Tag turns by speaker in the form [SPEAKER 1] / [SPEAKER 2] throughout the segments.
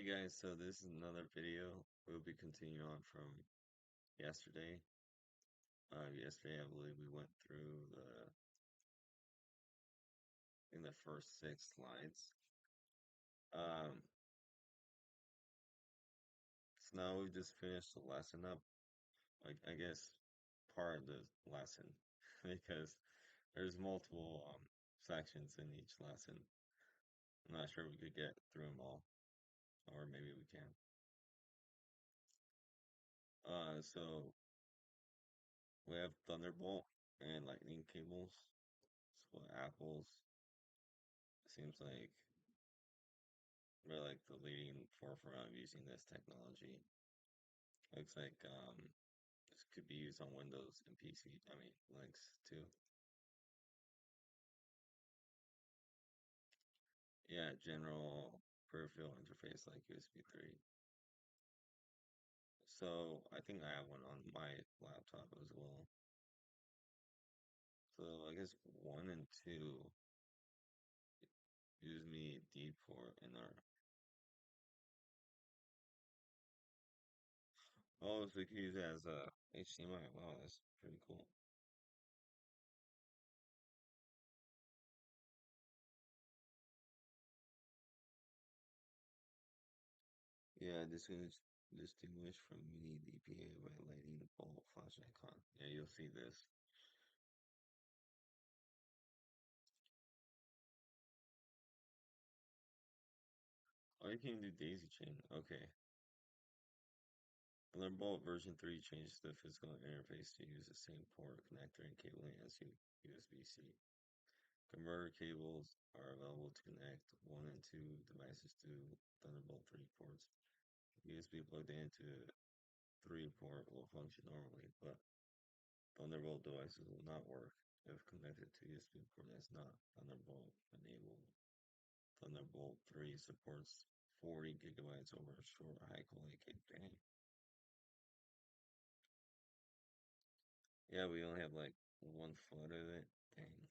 [SPEAKER 1] Hey guys, so this is another video. We'll be continuing on from yesterday. Yesterday, I believe we went through in the first 6 slides. Um, so now we've just finished the lesson up. I guess part of the lesson because there's multiple sections in each lesson. I'm not sure we could get through them all, or maybe we can. So we have Thunderbolt and Lightning cables. So Apple's seems like we're like the leading forefront of using this technology. Looks like this could be used on Windows and PC. I mean Linux too. Yeah, general peripheral interface like USB 3. So I think I have one on my laptop as well. So I guess 1 and 2 use me D port and our oh, so you can use it as a HDMI. Wow, that's pretty cool. Yeah, this is distinguished from mini DPA by lightning bolt flash icon. Yeah, you'll see this. Oh, you can do daisy chain. Okay. Thunderbolt version 3 changes the physical interface to use the same port connector and cabling as USB-C. Converter cables are available to connect 1 and 2 devices to Thunderbolt 3 ports. USB plugged into 3 port will function normally, but Thunderbolt devices will not work if connected to USB port that's not Thunderbolt enabled. Thunderbolt 3 supports 40 gigabytes over a short high quality cable. Yeah, we only have like 1 foot of it. Dang.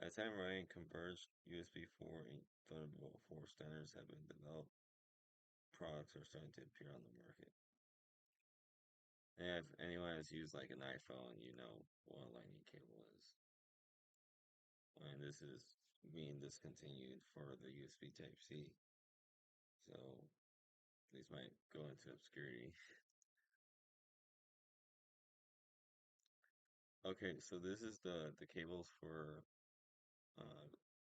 [SPEAKER 1] At the time writing, converged USB 4 and Thunderbolt 4 standards have been developed. Products are starting to appear on the market. And if anyone has used like an iPhone, you know what a lightning cable is. And this is being discontinued for the USB Type C. So these might go into obscurity. Okay, so this is the cables for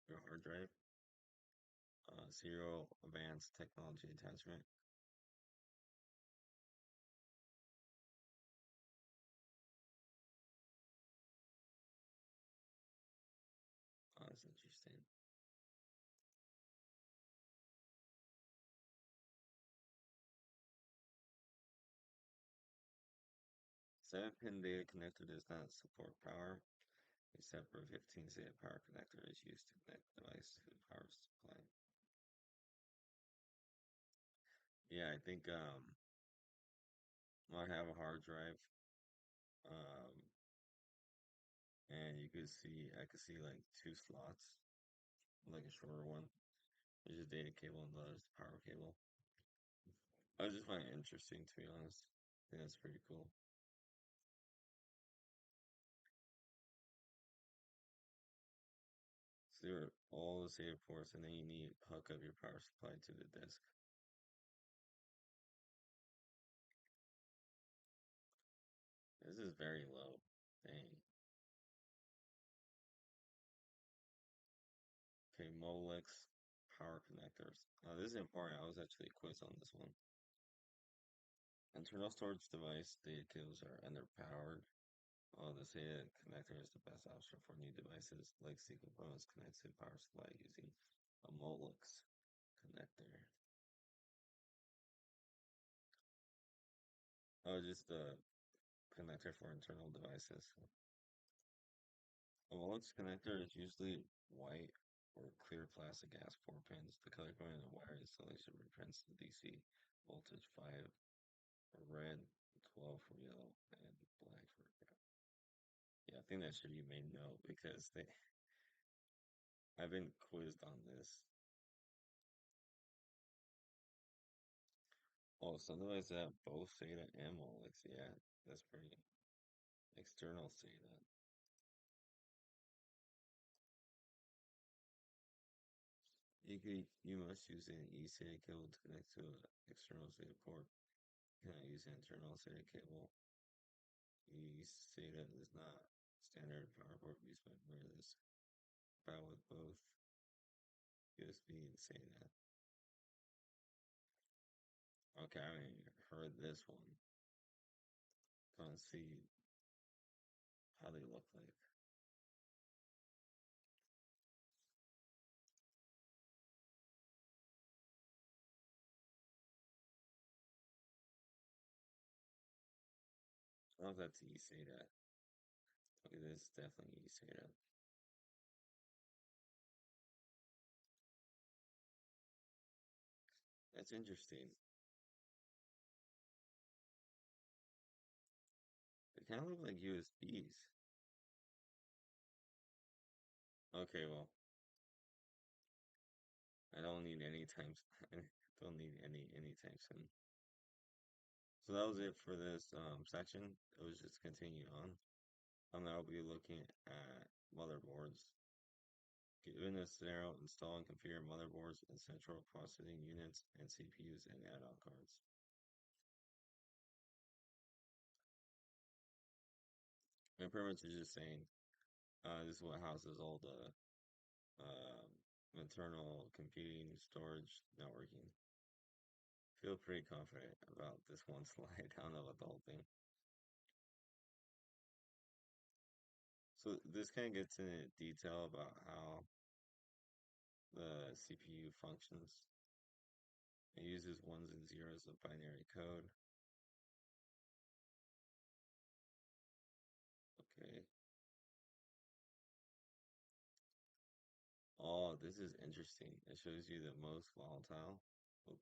[SPEAKER 1] your hard drive. Serial Advanced Technology Attachment. Oh, that's interesting. 7-pin data connector does not support power. A separate 15 SATA power connector is used to connect the device to the power supply. Yeah, I think I have a hard drive. Um, and I could see like 2 slots, like a shorter one. There's a data cable and the other's the power cable. I just find it interesting to be honest. I think that's pretty cool. So there are all the SATA ports, and then you need to hook up your power supply to the disk. This is very low. Dang. Okay, Molex power connectors. This is important. I was actually quiz on this one. Internal storage device data cables are underpowered. The SATA connector is the best option for new devices. Legacy components connect to power supply using a Molex connector. Oh, just the connector for internal devices. A Molex connector is usually white or clear plastic gas 4 pins. The color coding of the wire installation represents the DC voltage 5 for red, 12 for yellow, and black for red. Yeah, I think that should be made note because I've been quizzed on this Oh, something like that, both SATA and Molex. Yeah, that's pretty external SATA. You must use an eSATA cable to connect to an external SATA port. You cannot use an internal SATA cable. eSATA is not standard power port used by wireless. Compatible with both USB and SATA. Okay, I haven't heard this one. Gonna see how they look like. Oh, that's eSATA. Okay, this is definitely eSATA. That's interesting. They kind of look like USBs. Okay, well, I don't need any times. Don't need any time soon. So that was it for this section. It was just continue on. I'll be looking at motherboards. Given this scenario, install and configure motherboards and central processing units and CPUs and add-on cards. And pretty much is just saying this is what houses all the um, internal computing, storage, networking. Feel pretty confident about this one slide. I don't know about the whole thing. So this kind of gets into detail about how the CPU functions. It uses ones and zeros of binary code. Okay. Oh, this is interesting. It shows you the most volatile oh,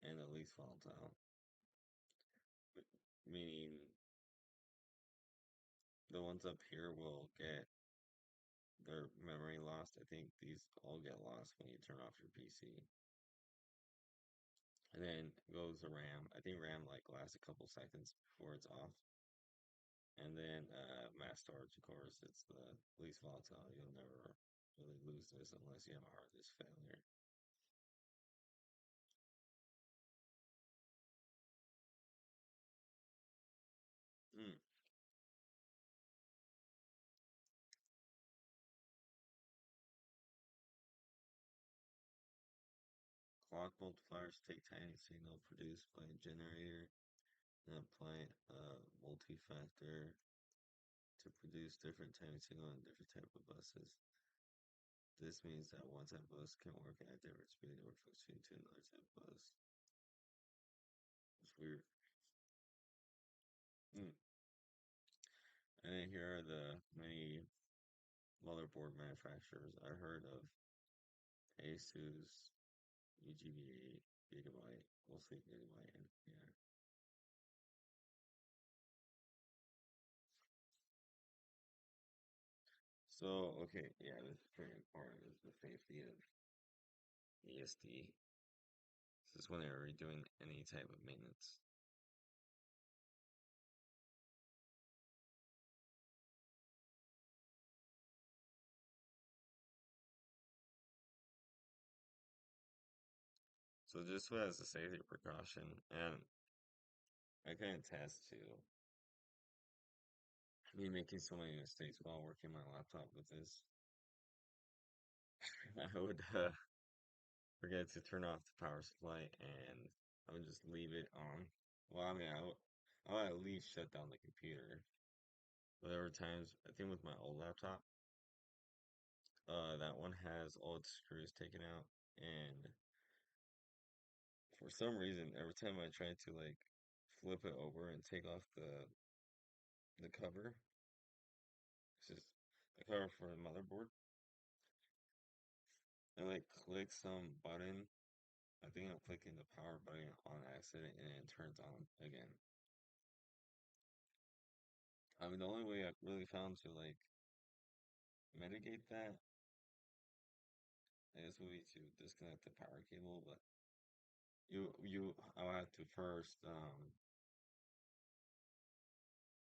[SPEAKER 1] and the least volatile. Meaning the ones up here will get their memory lost. I think these all get lost when you turn off your PC. And then goes the RAM. I think RAM like lasts a couple seconds before it's off. And then mass storage, of course, it's the least volatile. You'll never really lose this unless you have a hard disk failure. Mm. Clock multipliers take tiny signal produced by a generator and apply a multi-factor to produce different timing signal on different type of buses. This means that one type of bus can work at a different speed or between to another type of bus. It's weird. Mm. And then here are the many motherboard manufacturers. I heard of Asus, EGBA, Gigabyte, mostly Gigabyte, and yeah. So, okay, yeah, this is very important is the safety of ESD. This is when they're redoing any type of maintenance. So just as a safety precaution, and I can attest to me making so many mistakes while working my laptop with this. I would forget to turn off the power supply and I would just leave it on. Well, I mean, I would at least shut down the computer. But there were times, I think with my old laptop, that one has all its screws taken out, and for some reason, every time I tried to like flip it over and take off the cover, it's just the cover for the motherboard, I like click some button. I think I'm clicking the power button on accident and it turns on again. I mean, the only way I really found to like mitigate that I guess would be to disconnect the power cable, but I'll have to first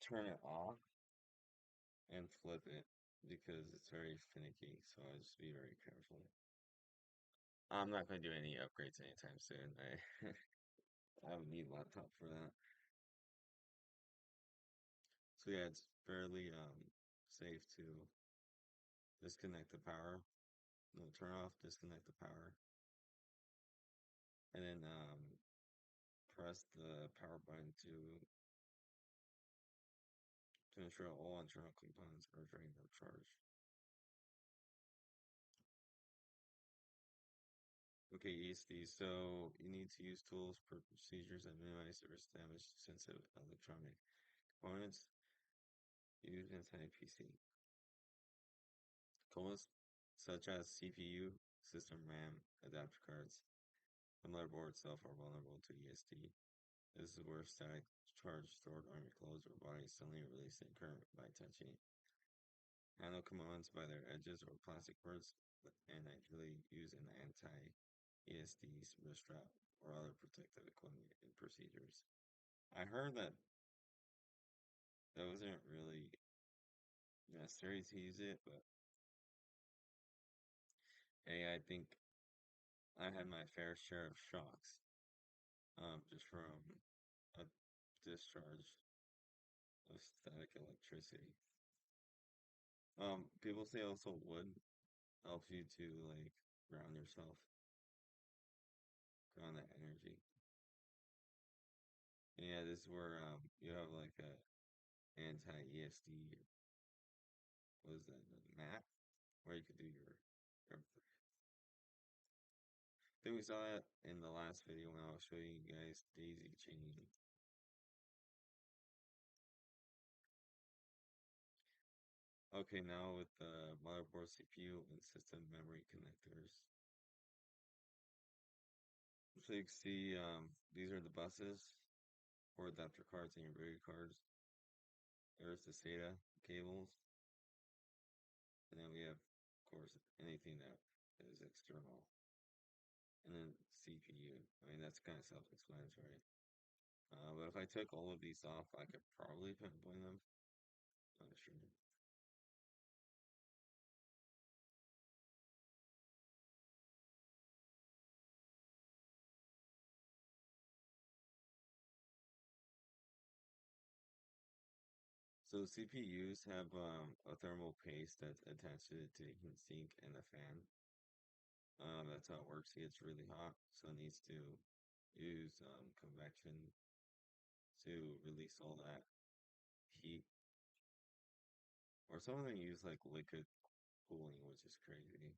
[SPEAKER 1] turn it off and flip it because it's very finicky, so I just be very careful. I'm not going to do any upgrades anytime soon. I would need a laptop for that. So yeah, it's fairly safe to disconnect the power. No, turn off, disconnect the power, and then press the power button to ensure all internal components are drained of charge. Okay, ESD. So you need to use tools, procedures that minimize the risk damage to sensitive electronic components used inside PC. Components such as CPU, system RAM, adapter cards, the motherboard itself are vulnerable to ESD. This is where static charge stored on your clothes or body suddenly releasing current by touching it. Handle components by their edges or plastic parts, and ideally use an anti-ESD wrist strap or other protective equipment and procedures. I heard that wasn't really necessary to use it, but hey, I think I had my fair share of shocks, just from a discharge of static electricity. People say also wood helps you to like ground yourself, ground that energy. And yeah, this is where you have like a anti-ESD, what is that, a mat where you could do your I think we saw that in the last video when I was showing you guys daisy chaining. Okay, now with the motherboard, CPU, and system memory connectors. So you can see these are the buses for adapter cards and your video cards. There's the SATA cables. And then we have, of course, anything that is external. And then CPU. I mean, that's kind of self-explanatory. But if I took all of these off, I could probably pinpoint them. Not sure. So CPUs have a thermal paste that's attached to the heat sink and the fan. That's how it works. It gets really hot, so it needs to use convection to release all that heat. Or some of them use like liquid cooling, which is crazy.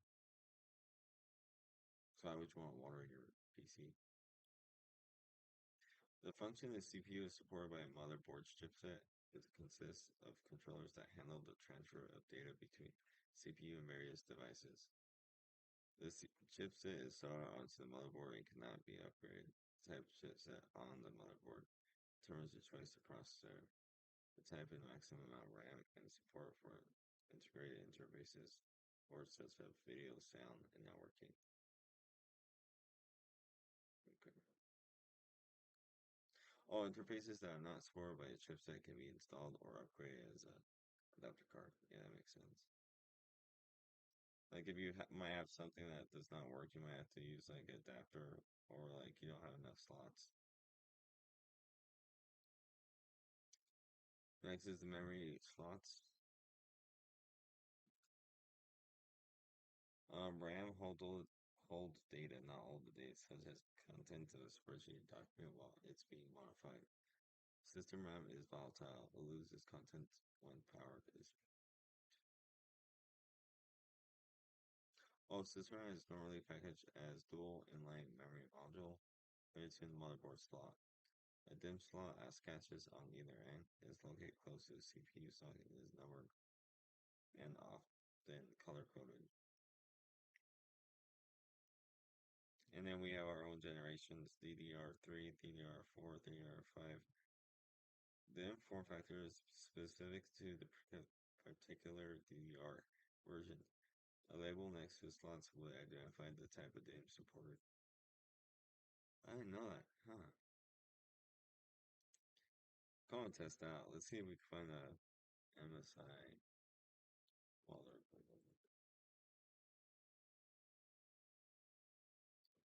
[SPEAKER 1] So why would you want water in your PC? The function of the CPU is supported by a motherboard's chipset. It consists of controllers that handle the transfer of data between CPU and various devices. This chipset is soldered onto the motherboard and cannot be upgraded. The type of chipset on the motherboard determines the choice of processor, the type and maximum amount of RAM, and support for integrated interfaces or such as video, sound, and networking. Okay. All interfaces that are not supported by a chipset can be installed or upgraded as a adapter card. Yeah, that makes sense. Like if you might have something that does not work, you might have to use like adapter or like you don't have enough slots. Next is the memory slots. RAM holds data, not all the data, such as content of a spreadsheet document while it's being modified. System RAM is volatile; it loses content when power is. All system RAM is normally packaged as dual inline memory module fitted to the motherboard slot. A DIMM slot has catches on either end, is located close to the CPU socket, and is numbered and often color coded. And then we have our own generations, DDR3, DDR4, DDR5. The form factor is specific to the particular DDR version A label next to slots will identify the type of DIMM supported. I didn't know that, huh? Come on, test out. Let's see if we can find a MSI motherboard.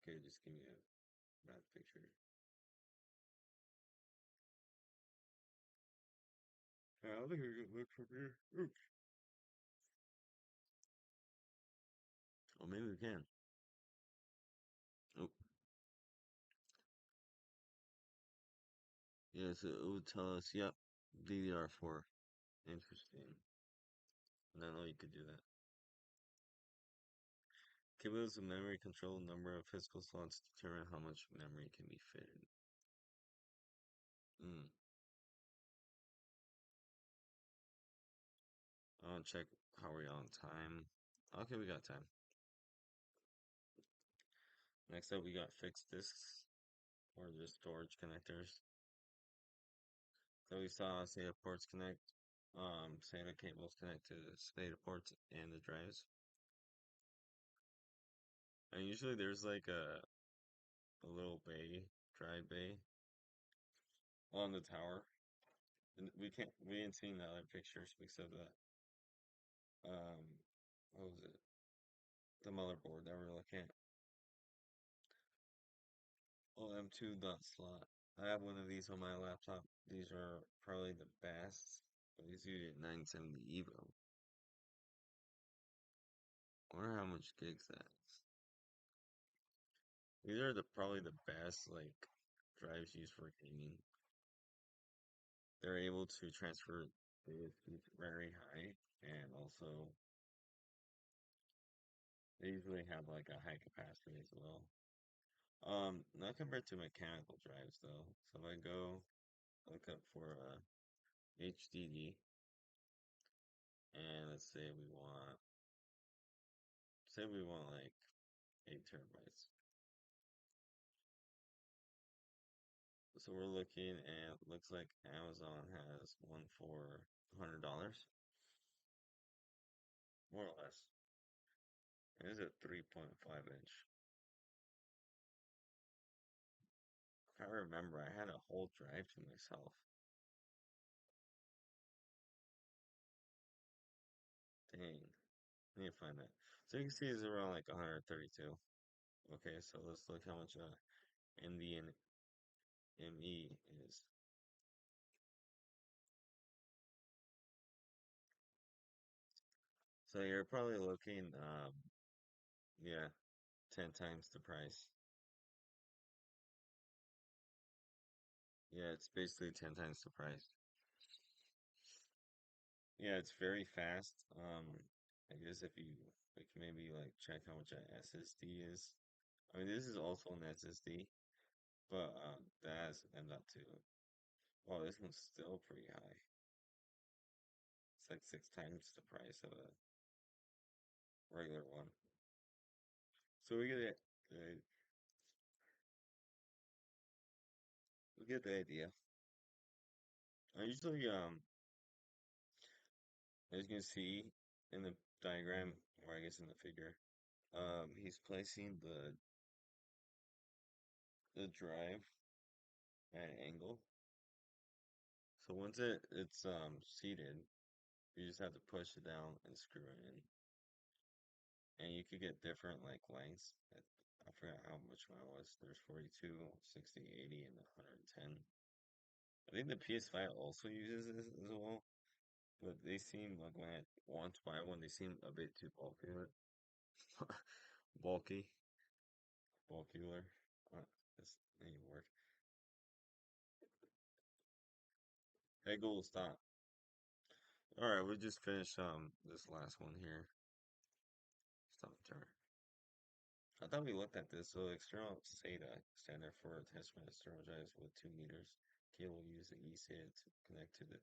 [SPEAKER 1] Okay, just give me a bad picture. Yeah, I think we can look from here. Oops. Oh, maybe we can. Oh, yeah, so it would tell us, yep, DDR4. Interesting. I didn't know you could do that. Cables of memory control number of physical slots determine how much memory can be fitted. Hmm. I'll check how we're on time. Okay, we got time. Next up, we got fixed disks or just storage connectors. So we saw SATA ports connect, SATA cables connect to the SATA ports and the drives. And usually there's like a little bay, dry bay on the tower. And we didn't see the other pictures because of um, what was it? The motherboard that we're looking at. OM2 dot slot. I have one of these on my laptop. These are probably the best. These are 970 Evo. I wonder how much gigs that is. These are probably the best like drives used for gaming. They're able to transfer data speeds very high, and also they usually have like a high capacity as well. Not compared to mechanical drives though. So if I go look up for HDD, and let's say we want like 8 terabytes. So we're looking and looks like Amazon has one for $100, more or less. It is a 3.5 inch. If I remember, I had a whole drive to myself. Dang, I need to find that. So you can see it's around like 132. Okay, so let's look how much NVMe is. So you're probably looking, yeah, 10 times the price. Yeah, it's basically 10 times the price. Yeah, it's very fast. I guess if you like maybe like check how much an SSD is. I mean, this is also an SSD, but that has M.2. Wow, this one's still pretty high. It's like 6 times the price of a regular one. So we get the idea. I usually as you can see in the diagram, or I guess in the figure, he's placing the drive at an angle. So once it's seated, you just have to push it down and screw it in. And you could get different like lengths. I forgot how much mine was. There's 42, 60, 80, and 110. I think the PS5 also uses this as well, but they seem like when I want to buy one, they seem a bit too bulky. Bulky, bulkier. That's any word. Hey Google, stop. All right, we just finished this last one here. Stop the timer. I thought we looked at this. So external SATA standard for attachment external drives with 2 meters cable use the eSATA to connect to the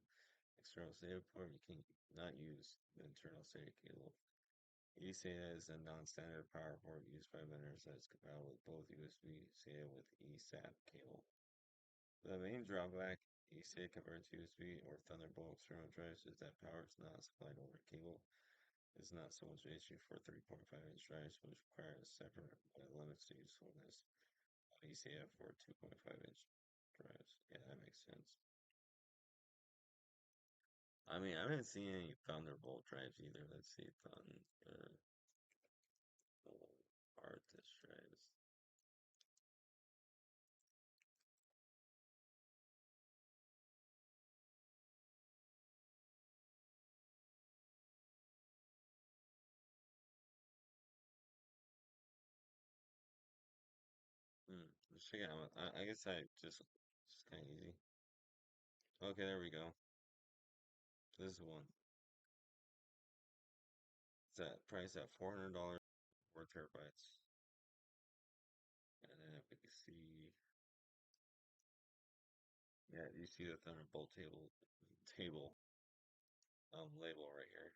[SPEAKER 1] external SATA port. You can not use the internal SATA cable. eSATA is a non-standard power port used by vendors that is compatible with both USB SATA with eSAT cable. The main drawback eSATA compared to USB or Thunderbolt external drives is that power is not supplied over cable. is not so much an issue for 3.5-inch drives, which require a separate limits to usefulness. ECF for 2.5-inch drives. Yeah, that makes sense. I mean, I haven't seen any Thunderbolt drives either. Let's see, hard disk drives. Let's check it out. I guess I just kind of easy. Okay, there we go. This is one. It's at price at $400, 4 terabytes. And then if we can see, yeah, you see the Thunderbolt table label right here.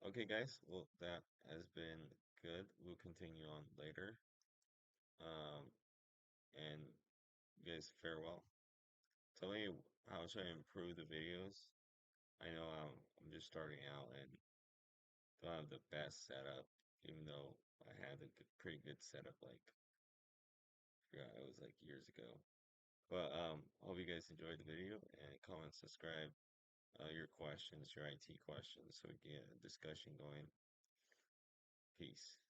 [SPEAKER 1] Okay, guys. Well, that has been good. We'll continue on later. Um, and you guys farewell. Tell me how should I improve the videos? I know I'm just starting out and don't have the best setup, even though I had a pretty good setup. Like, I forgot it was like years ago. But hope you guys enjoyed the video and comment, subscribe, your questions, your IT questions, so we can get a discussion going. Peace.